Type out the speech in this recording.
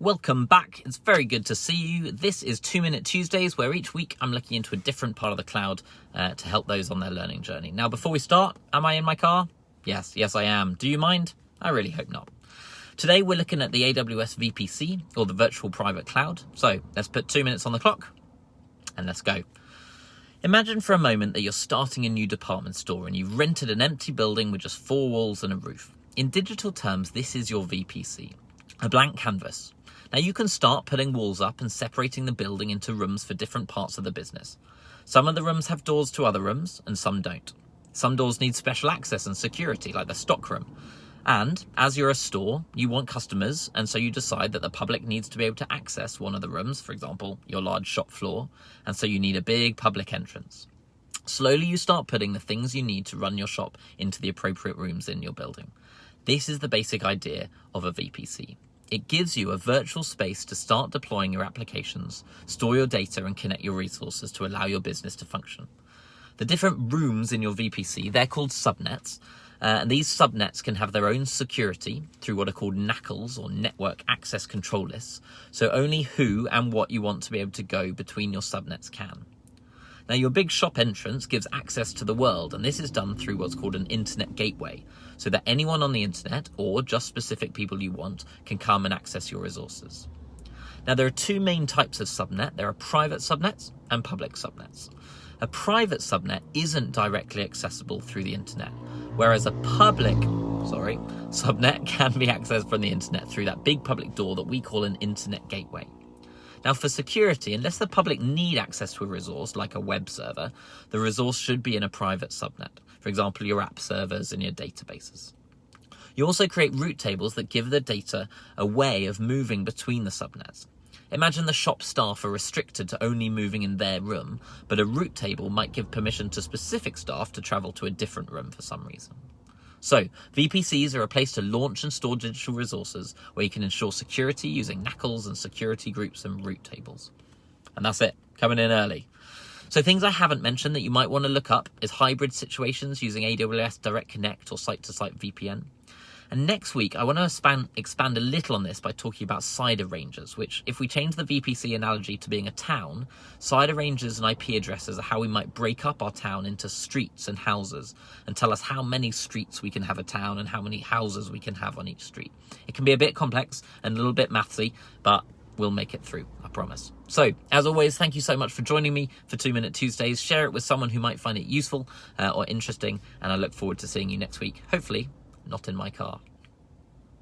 Welcome back. It's very good to see you. This is 2 Minute Tuesdays, where each week I'm looking into a different part of the cloud to help those on their learning journey. Now, before we start, am I in my car? Yes, I am. Do you mind? I really hope not. Today we're looking at the AWS VPC, or the Virtual Private Cloud. So let's put 2 minutes on the clock and let's go. Imagine for a moment that you're starting a new department store and you've rented an empty building with just 4 walls and a roof. In digital terms, this is your VPC, a blank canvas. Now you can start putting walls up and separating the building into rooms for different parts of the business. Some of the rooms have doors to other rooms and some don't. Some doors need special access and security, like the stock room. And as you're a store, you want customers, and so you decide that the public needs to be able to access one of the rooms, for example, your large shop floor, and so you need a big public entrance. Slowly you start putting the things you need to run your shop into the appropriate rooms in your building. This is the basic idea of a VPC. It gives you a virtual space to start deploying your applications, store your data, and connect your resources to allow your business to function. The different rooms in your VPC, they're called subnets, and these subnets can have their own security through what are called NACLs, or Network Access Control Lists, so only who and what you want to be able to go between your subnets can. Now, your big shop entrance gives access to the world, and this is done through what's called an internet gateway, so that anyone on the internet, or just specific people you want, can come and access your resources. Now, there are 2 main types of subnet. There are private subnets and public subnets. A private subnet isn't directly accessible through the internet, whereas a public subnet can be accessed from the internet through that big public door that we call an internet gateway. Now, for security, unless the public need access to a resource, like a web server, the resource should be in a private subnet. For example, your app servers and your databases. You also create route tables that give the data a way of moving between the subnets. Imagine the shop staff are restricted to only moving in their room, but a route table might give permission to specific staff to travel to a different room for some reason. So, VPCs are a place to launch and store digital resources where you can ensure security using NACLs and security groups and route tables. And that's it, coming in early. So things I haven't mentioned that you might want to look up is hybrid situations using AWS Direct Connect or site-to-site VPN. And next week, I want to expand a little on this by talking about CIDR ranges, which, if we change the VPC analogy to being a town, CIDR ranges and IP addresses are how we might break up our town into streets and houses and tell us how many streets we can have a town and how many houses we can have on each street. It can be a bit complex and a little bit mathsy, but we'll make it through, I promise. So, as always, thank you so much for joining me for 2 Minute Tuesdays. Share it with someone who might find it useful or interesting, and I look forward to seeing you next week, hopefully not in my car.